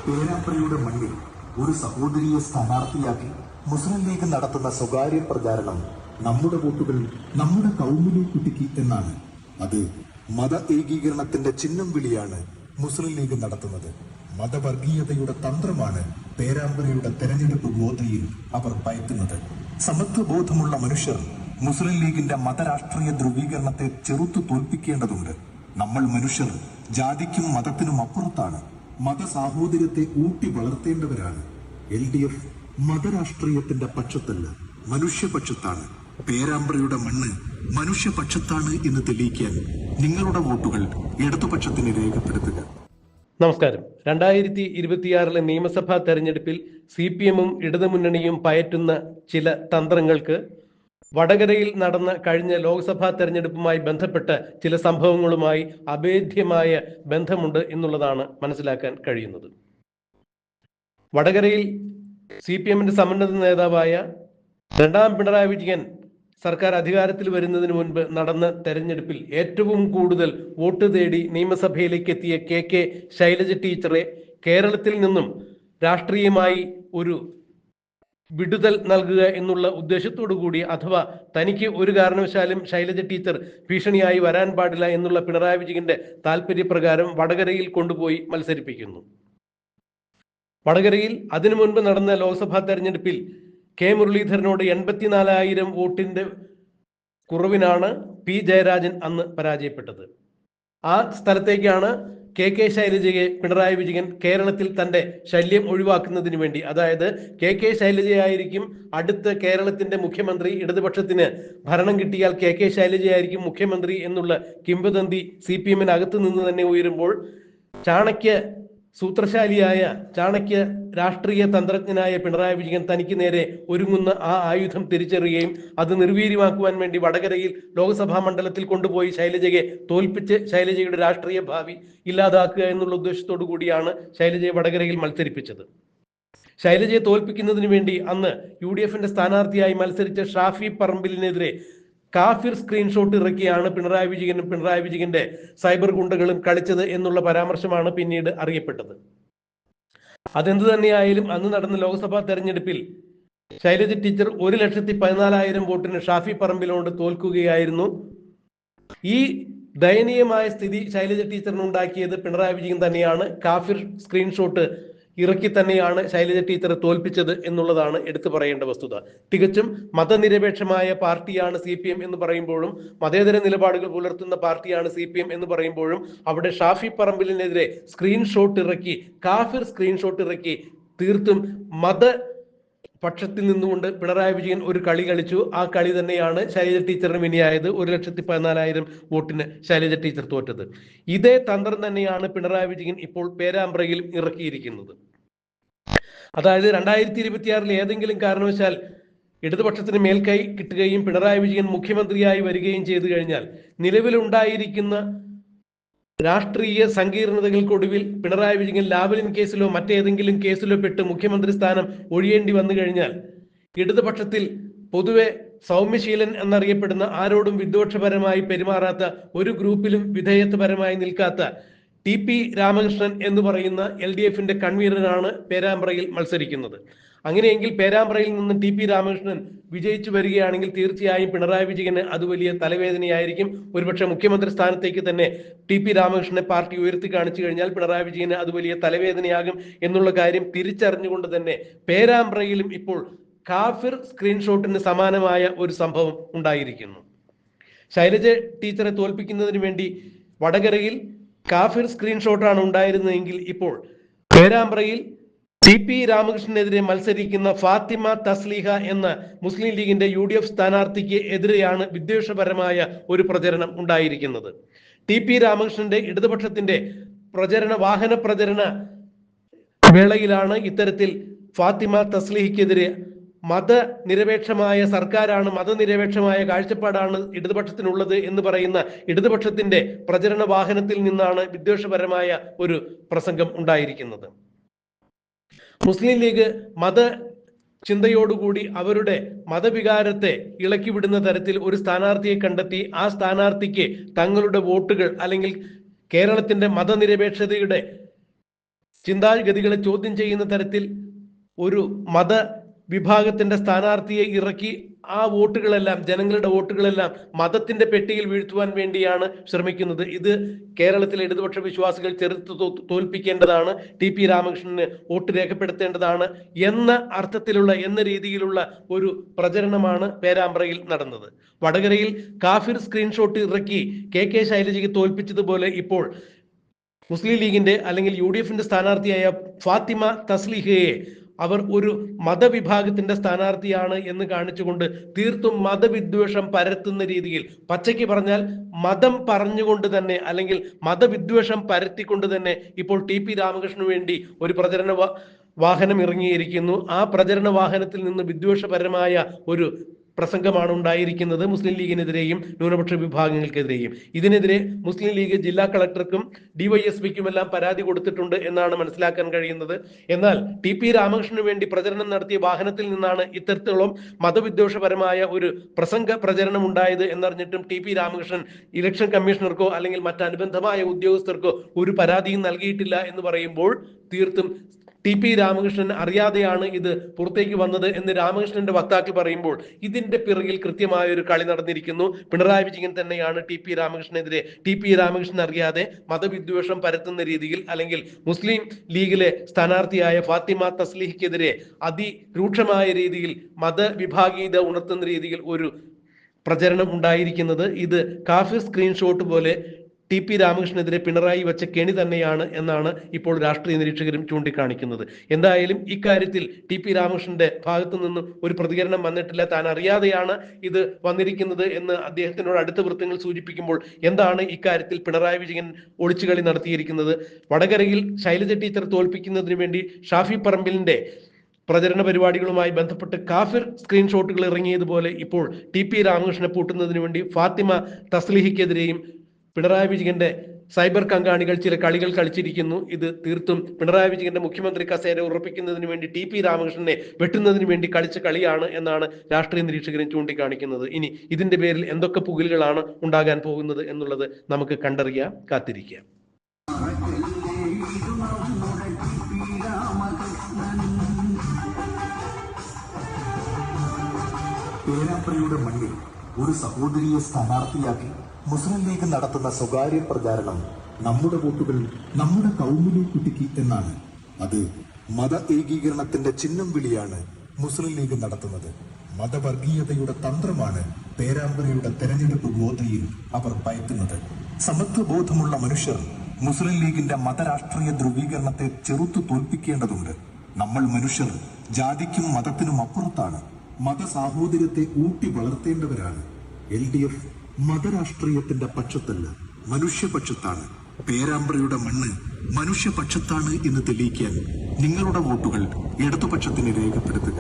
പേരാമ്പ്രയുടെ മണ്ണിൽ ഒരു സഹോദരിയെ സ്ഥാനാർത്ഥിയാക്കി മുസ്ലിം ലീഗ് നടത്തുന്ന സ്വകാര്യ പ്രചാരണം നമ്മുടെ വോട്ടുകൾ നമ്മുടെ കൗമിലെ കുട്ടിക്ക് എന്നാണ്. അത് മത ഏകീകരണത്തിന്റെ ചിഹ്നം വിളിയാണ് മുസ്ലിം ലീഗ് നടത്തുന്നത്. മതവർഗീയതയുടെ തന്ത്രമാണ് പേരാമ്പ്രയുടെ തെരഞ്ഞെടുപ്പ് ഗോതയിൽ അവർ പയറ്റുന്നത്. സമത്വബോധമുള്ള മനുഷ്യർ മുസ്ലിം ലീഗിന്റെ മതരാഷ്ട്രീയ ധ്രുവീകരണത്തെ ചെറുത്തു തോൽപ്പിക്കേണ്ടതുണ്ട്. നമ്മൾ മനുഷ്യർ ജാതിക്കും മതത്തിനും അപ്പുറത്താണ്. മതസാഹോദര്യത്തെ ഊട്ടി വളർത്തേണ്ടവരാണ്. LDF മതരാഷ്ട്രീയത്തിന്റെ പക്ഷത്തല്ല, മനുഷ്യപക്ഷത്താണ്. പേരാമ്പ്രയുടെ മണ്ണ് മനുഷ്യപക്ഷത്താണ് എന്ന് തെളിയിക്കാൻ നിങ്ങളുടെ വോട്ടുകൾ ഇടതുപക്ഷത്തിന് രേഖപ്പെടുത്തുക. നമസ്കാരം. 2026 നിയമസഭാ തെരഞ്ഞെടുപ്പിൽ CPM-ഉം ഇടതുമുന്നണിയും പയറ്റുന്ന ചില തന്ത്രങ്ങൾക്ക് വടകരയിൽ നടന്ന കഴിഞ്ഞ ലോക്സഭാ തെരഞ്ഞെടുപ്പുമായി ബന്ധപ്പെട്ട ചില സംഭവങ്ങളുമായി അഭേദ്യമായ ബന്ധമുണ്ട് എന്നുള്ളതാണ് മനസ്സിലാക്കാൻ കഴിയുന്നത്. വടകരയിൽ CPM-ന്റെ സമുന്നത നേതാവായ രണ്ടാം പിണറായി വിജയൻ സർക്കാർ അധികാരത്തിൽ വരുന്നതിന് മുൻപ് നടന്ന തെരഞ്ഞെടുപ്പിൽ ഏറ്റവും കൂടുതൽ വോട്ട് തേടി നിയമസഭയിലേക്ക് എത്തിയ KK ശൈലജ ടീച്ചറെ കേരളത്തിൽ നിന്നും രാഷ്ട്രീയമായി ഒരു വിടുതൽ നൽകുക എന്നുള്ള ഉദ്ദേശത്തോടു കൂടി, അഥവാ തനിക്ക് ഒരു കാരണവശാലും ശൈലജ ടീച്ചർ ഭീഷണിയായി വരാൻ പാടില്ല എന്നുള്ള പിണറായി വിജയന്റെ താല്പര്യപ്രകാരം വടകരയിൽ കൊണ്ടുപോയി മത്സരിപ്പിക്കുന്നു. വടകരയിൽ അതിനു മുൻപ് നടന്ന ലോക്സഭാ തെരഞ്ഞെടുപ്പിൽ K മുരളീധരനോട് 84,000 വോട്ടിന്റെ കുറവിനാണ് P ജയരാജൻ അന്ന് പരാജയപ്പെട്ടത്. ആ സ്ഥലത്തേക്കാണ് KK ശൈലജയെ പിണറായി വിജയൻ കേരളത്തിൽ തന്റെ ശല്യം ഒഴിവാക്കുന്നതിന് വേണ്ടി, അതായത് KK ശൈലജയായിരിക്കും അടുത്ത കേരളത്തിന്റെ മുഖ്യമന്ത്രി, ഇടതുപക്ഷത്തിന് ഭരണം കിട്ടിയാൽ KK ശൈലജയായിരിക്കും മുഖ്യമന്ത്രി എന്നുള്ള കിംവദന്തി CPM-നകത്ത് നിന്ന് തന്നെ ഉയരുമ്പോൾ, ചാണക്യ സൂത്രശാലിയായ ചാണക്യ രാഷ്ട്രീയ തന്ത്രജ്ഞനായ പിണറായി വിജയൻ തനിക്ക് നേരെ ഒരുങ്ങുന്ന ആ ആയുധം തിരിച്ചറിയുകയും അത് നിർവീര്യമാക്കുവാൻ വേണ്ടി വടകരയിൽ ലോക്സഭാ മണ്ഡലത്തിൽ കൊണ്ടുപോയി ശൈലജയെ തോൽപ്പിച്ച് ശൈലജയുടെ രാഷ്ട്രീയ ഭാവി ഇല്ലാതാക്കുക എന്നുള്ള ഉദ്ദേശത്തോടു കൂടിയാണ് ശൈലജയെ വടകരയിൽ മത്സരിപ്പിച്ചത്. ശൈലജയെ തോൽപ്പിക്കുന്നതിന് വേണ്ടി അന്ന് UDF-ന്റെ സ്ഥാനാർത്ഥിയായി മത്സരിച്ച ഷാഫി പറമ്പിലിനെതിരെ കാഫിർ സ്ക്രീൻഷോട്ട് ഇറക്കിയാണ് പിണറായി വിജയനും പിണറായി വിജയന്റെ സൈബർ ഗുണ്ടകളും കളിച്ചത് എന്നുള്ള പരാമർശമാണ് പിന്നീട് അറിയപ്പെട്ടത്. അതെന്തു തന്നെയായാലും അന്ന് നടന്ന ലോക്സഭാ തെരഞ്ഞെടുപ്പിൽ ശൈലജ ടീച്ചർ 1,14,000 വോട്ടിന് ഷാഫി പറമ്പിലോട് തോൽക്കുകയായിരുന്നു. ഈ ദയനീയമായ സ്ഥിതി ശൈലജ ടീച്ചറിനുണ്ടാക്കിയത് പിണറായി വിജയൻ തന്നെയാണ്. കാഫിർ സ്ക്രീൻഷോട്ട് ഇറക്കി തന്നെയാണ് ശൈലജ ടീച്ചറെ തോൽപ്പിച്ചത് എന്നുള്ളതാണ് എടുത്തു പറയേണ്ട വസ്തുത. തികച്ചും മതനിരപേക്ഷമായ പാർട്ടിയാണ് CPM എന്ന് പറയുമ്പോഴും, മതേതര നിലപാടുകൾ പുലർത്തുന്ന പാർട്ടിയാണ് CPM എന്ന് പറയുമ്പോഴും, അവിടെ ഷാഫി പറമ്പിലിനെതിരെ സ്ക്രീൻഷോട്ട് ഇറക്കി, കാഫിർ സ്ക്രീൻഷോട്ട് ഇറക്കി, തീർത്തും മത പക്ഷത്തിൽ നിന്നുകൊണ്ട് പിണറായി വിജയൻ ഒരു കളി കളിച്ചു. ആ കളി തന്നെയാണ് ശൈലജ ടീച്ചറിന് വിനിയായത്. 1,14,000 വോട്ടിന് ശൈലജ ടീച്ചർ തോറ്റത്. ഇതേ തന്ത്രം തന്നെയാണ് പിണറായി വിജയൻ ഇപ്പോൾ പേരാമ്പ്രയിൽ ഇറക്കിയിരിക്കുന്നത്. അതായത് 2026 ഏതെങ്കിലും കാരണവശാൽ ഇടതുപക്ഷത്തിന് മേൽക്കൈ കിട്ടുകയും പിണറായി വിജയൻ മുഖ്യമന്ത്രിയായി വരികയും ചെയ്തു കഴിഞ്ഞാൽ, നിലവിലുണ്ടായിരിക്കുന്ന രാഷ്ട്രീയ സങ്കീർണതകൾക്കൊടുവിൽ പിണറായി വിജയൻ ലാവലിൻ കേസിലോ മറ്റേതെങ്കിലും കേസിലോ പെട്ട് മുഖ്യമന്ത്രി സ്ഥാനം ഒഴിയേണ്ടി വന്നു കഴിഞ്ഞാൽ, ഇടതുപക്ഷത്തിൽ പൊതുവെ സൗമ്യശീലൻ എന്നറിയപ്പെടുന്ന, ആരോടും വിദ്വേഷപരമായി പെരുമാറാത്ത, ഒരു ഗ്രൂപ്പിലും വിധേയത്വപരമായി നിൽക്കാത്ത TP രാമകൃഷ്ണൻ എന്ന് പറയുന്ന LDF-ന്റെ കൺവീനറാണ് പേരാമ്പ്രയിൽ മത്സരിക്കുന്നത്. അങ്ങനെയെങ്കിൽ പേരാമ്പ്രയിൽ നിന്ന് TP രാമകൃഷ്ണൻ വിജയിച്ചു വരികയാണെങ്കിൽ തീർച്ചയായും പിണറായി വിജയന് അത് വലിയ തലവേദനയായിരിക്കും. ഒരുപക്ഷെ മുഖ്യമന്ത്രി സ്ഥാനത്തേക്ക് തന്നെ TP രാമകൃഷ്ണനെ പാർട്ടി ഉയർത്തി കാണിച്ചു കഴിഞ്ഞാൽ പിണറായി വിജയന് അത് വലിയ തലവേദനയാകും എന്നുള്ള കാര്യം തിരിച്ചറിഞ്ഞുകൊണ്ട് തന്നെ പേരാമ്പ്രയിലും ഇപ്പോൾ കാഫിർ സ്ക്രീൻഷോട്ടിന് സമാനമായ ഒരു സംഭവം ഉണ്ടായിരിക്കുന്നു. ശൈലജ ടീച്ചറെ തോൽപ്പിക്കുന്നതിന് വേണ്ടി വടകരയിൽ കാഫിർ സ്ക്രീൻഷോട്ടാണ് ഉണ്ടായിരുന്നതെങ്കിൽ ഇപ്പോൾ പേരാമ്പ്രയിൽ TP രാമകൃഷ്ണനെതിരെ മത്സരിക്കുന്ന ഫാത്തിമ തസ്ലീഹ എന്ന മുസ്ലിം ലീഗിന്റെ UDF സ്ഥാനാർത്ഥിക്ക് എതിരെയാണ് വിദ്വേഷപരമായ ഒരു പ്രചരണം ഉണ്ടായിരിക്കുന്നത്. TP രാമകൃഷ്ണന്റെ ഇടതുപക്ഷത്തിന്റെ വാഹന പ്രചരണ വേളയിലാണ് ഇത്തരത്തിൽ ഫാത്തിമ തസ്ലീഹയ്ക്കെതിരെ മതനിരപേക്ഷമായ സർക്കാരാണ്, മതനിരപേക്ഷമായ കാഴ്ചപ്പാടാണ് ഇടതുപക്ഷത്തിനുള്ളത് എന്ന് പറയുന്ന ഇടതുപക്ഷത്തിന്റെ പ്രചരണ വാഹനത്തിൽ നിന്നാണ് വിദ്വേഷപരമായ ഒരു പ്രസംഗം ഉണ്ടായിരിക്കുന്നത്. മുസ്ലിം ലീഗ് മത ചിന്തയോടുകൂടി അവരുടെ മതവികാരത്തെ ഇളക്കിവിടുന്ന തരത്തിൽ ഒരു സ്ഥാനാർത്ഥിയെ കണ്ടെത്തി ആ സ്ഥാനാർത്ഥിക്ക് തങ്ങളുടെ വോട്ടുകൾ അല്ലെങ്കിൽ കേരളത്തിന്റെ മതനിരപേക്ഷതയുടെ ചിന്താഗതികളെ ചോദ്യം ചെയ്യുന്ന തരത്തിൽ ഒരു മത വിഭാഗത്തിന്റെ സ്ഥാനാർത്ഥിയെ ഇറക്കി ആ വോട്ടുകളെല്ലാം, ജനങ്ങളുടെ വോട്ടുകളെല്ലാം മതത്തിന്റെ പെട്ടിയിൽ വീഴ്ത്തുവാൻ വേണ്ടിയാണ് ശ്രമിക്കുന്നത്. ഇത് കേരളത്തിലെ ഇടതുപക്ഷ വിശ്വാസികൾ ചെറുത്ത് തോൽപ്പിക്കേണ്ടതാണ്, ടി.പി. രാമകൃഷ്ണന് വോട്ട് രേഖപ്പെടുത്തേണ്ടതാണ് എന്ന അർത്ഥത്തിലുള്ള, എന്ന രീതിയിലുള്ള ഒരു പ്രചരണമാണ് പേരാമ്പ്രയിൽ നടന്നത്. വടകരയിൽ കാഫിർ സ്ക്രീൻഷോട്ട് ഇറക്കി കെ ശൈലജയ്ക്ക് തോൽപ്പിച്ചതുപോലെ ഇപ്പോൾ മുസ്ലിം ലീഗിന്റെ അല്ലെങ്കിൽ UDF സ്ഥാനാർത്ഥിയായ ഫാത്തിമ തസ്ലിഹയെ അവർ ഒരു മതവിഭാഗത്തിന്റെ സ്ഥാനാർത്ഥിയാണ് എന്ന് കാണിച്ചുകൊണ്ട് തീർത്തും മതവിദ്വേഷം പരത്തുന്ന രീതിയിൽ, പച്ചയ്ക്ക് പറഞ്ഞാൽ മതം പറഞ്ഞുകൊണ്ട് തന്നെ അല്ലെങ്കിൽ മതവിദ്വേഷം പരത്തിക്കൊണ്ട് തന്നെ ഇപ്പോൾ ടി.പി. രാമകൃഷ്ണന് വേണ്ടി ഒരു പ്രചരണ വാഹനം ഇറങ്ങിയിരിക്കുന്നു. ആ പ്രചരണ വാഹനത്തിൽ നിന്ന് വിദ്വേഷപരമായ ഒരു പ്രസംഗമാണ് ഉണ്ടായിരിക്കുന്നത് മുസ്ലിം ലീഗിനെതിരെയും ന്യൂനപക്ഷ വിഭാഗങ്ങൾക്കെതിരെയും. ഇതിനെതിരെ മുസ്ലിം ലീഗ് ജില്ലാ കളക്ടർക്കും DYSPക്കുമെല്ലാം പരാതി കൊടുത്തിട്ടുണ്ട് എന്നാണ് മനസ്സിലാക്കാൻ കഴിയുന്നത്. എന്നാൽ ടി.പി. രാമകൃഷ്ണന് വേണ്ടി പ്രചരണം നടത്തിയ വാഹനത്തിൽ നിന്നാണ് ഇത്തരത്തിലുള്ള മതവിദ്വേഷപരമായ ഒരു പ്രചരണം ഉണ്ടായത് എന്നറിഞ്ഞിട്ടും ടി.പി. രാമകൃഷ്ണൻ ഇലക്ഷൻ കമ്മീഷണർക്കോ അല്ലെങ്കിൽ മറ്റനുബന്ധമായ ഉദ്യോഗസ്ഥർക്കോ ഒരു പരാതിയും നൽകിയിട്ടില്ല എന്ന് പറയുമ്പോൾ തീർത്തും ടി.പി. രാമകൃഷ്ണൻ അറിയാതെയാണ് ഇത് പുറത്തേക്ക് വന്നത് എന്ന് രാമകൃഷ്ണന്റെ വക്താക്കൾ പറയുമ്പോൾ ഇതിന്റെ പിറകിൽ കൃത്യമായ ഒരു കളി നടന്നിരിക്കുന്നു. പിണറായി വിജയൻ തന്നെയാണ് ടി.പി. രാമകൃഷ്ണനെതിരെ, ടി.പി. രാമകൃഷ്ണൻ അറിയാതെ മതവിദ്വേഷം പരത്തുന്ന രീതിയിൽ അല്ലെങ്കിൽ മുസ്ലിം ലീഗിലെ സ്ഥാനാർത്ഥിയായ ഫാത്തിമ തസ്ലിഹയ്ക്കെതിരെ അതിരൂക്ഷമായ രീതിയിൽ മതവിഭാഗീയത ഉണർത്തുന്ന രീതിയിൽ ഒരു പ്രചരണം ഉണ്ടായിരിക്കുന്നത്. ഇത് കാഫിർ സ്ക്രീൻഷോട്ട് പോലെ ടി.പി. രാമകൃഷ്ണനെതിരെ പിണറായി വെച്ച കെണി തന്നെയാണ് എന്നാണ് ഇപ്പോൾ രാഷ്ട്രീയ നിരീക്ഷകരും ചൂണ്ടിക്കാണിക്കുന്നത്. എന്തായാലും ഇക്കാര്യത്തിൽ ടി.പി. രാമകൃഷ്ണന്റെ ഭാഗത്തു നിന്നും ഒരു പ്രതികരണം വന്നിട്ടില്ല. താൻ അറിയാതെയാണ് ഇത് വന്നിരിക്കുന്നത് എന്ന് അദ്ദേഹത്തിനോട് അടുത്ത വൃത്തങ്ങൾ സൂചിപ്പിക്കുമ്പോൾ എന്താണ് ഇക്കാര്യത്തിൽ പിണറായി വിജയൻ ഒളിച്ചുകളി നടത്തിയിരിക്കുന്നത്? വടകരയിൽ ശൈലജ ടീച്ചർ തോൽപ്പിക്കുന്നതിന് വേണ്ടി ഷാഫി പറമ്പിലിന്റെ പ്രചരണ പരിപാടികളുമായി ബന്ധപ്പെട്ട് കാഫിർ സ്ക്രീൻഷോട്ടുകൾ ഇറങ്ങിയതുപോലെ ഇപ്പോൾ ടി.പി. രാമകൃഷ്ണനെ പൂട്ടുന്നതിന് വേണ്ടി ഫാത്തിമ തസ്ലിഹയ്ക്കെതിരെയും പിണറായി വിജയന്റെ സൈബർ കങ്കാണികൾ ചില കളികൾ കളിച്ചിരിക്കുന്നു. ഇത് തീർത്തും പിണറായി വിജയന്റെ മുഖ്യമന്ത്രി കസേര ഉറപ്പിക്കുന്നതിന് വേണ്ടി ടി.പി. രാമകൃഷ്ണനെ വെട്ടുന്നതിന് വേണ്ടി കളിച്ച കളിയാണ് എന്നാണ് രാഷ്ട്രീയ നിരീക്ഷകരും ചൂണ്ടിക്കാണിക്കുന്നത്. ഇനി ഇതിന്റെ പേരിൽ എന്തൊക്കെ പുകിലുകളാണ് ഉണ്ടാകാൻ പോകുന്നത് എന്നുള്ളത് നമുക്ക് കണ്ടറിയാം, കാത്തിരിക്കാം. പേരാമ്പ്രയുടെ മണ്ണിൽ ഒരു സഹോദരിയെ സ്ഥാനാർത്ഥിയാക്കി മുസ്ലിം ലീഗ് നടത്തുന്ന സ്വകാര്യ പ്രചാരണം നമ്മുടെ വോട്ടുകൾ നമ്മുടെ കൗമിലേക്ക് കുട്ടിക്ക് എന്നാണ്. അത് മത ഏകീകരണത്തിന്റെ ചിഹ്നം വിളിയാണ് മുസ്ലിം ലീഗ് നടത്തുന്നത്. മതവർഗീയതയുടെ തന്ത്രമാണ് പേരാമ്പ്രയുടെ തെരഞ്ഞെടുപ്പ് ഗോതയിൽ അവർ പയറ്റുന്നത്. സമത്വബോധമുള്ള മനുഷ്യർ മുസ്ലിം ലീഗിന്റെ മതരാഷ്ട്രീയ ധ്രുവീകരണത്തെ ചെറുത്തു തോൽപ്പിക്കേണ്ടതുണ്ട്. നമ്മൾ മനുഷ്യർ ജാതിക്കും മതത്തിനും അപ്പുറത്താണ്. മതസാഹോദര്യത്തെ ഊട്ടി വളർത്തേണ്ടവരാണ്. LDF മതരാഷ്ട്രീയത്തിന്റെ പക്ഷത്തല്ല, മനുഷ്യപക്ഷത്താണ്. പേരാമ്പ്രയുടെ മണ്ണ് മനുഷ്യപക്ഷത്താണ് എന്ന് തെളിയിക്കാൻ നിങ്ങളുടെ വോട്ടുകൾ ഇടതുപക്ഷത്തിന് രേഖപ്പെടുത്തുക.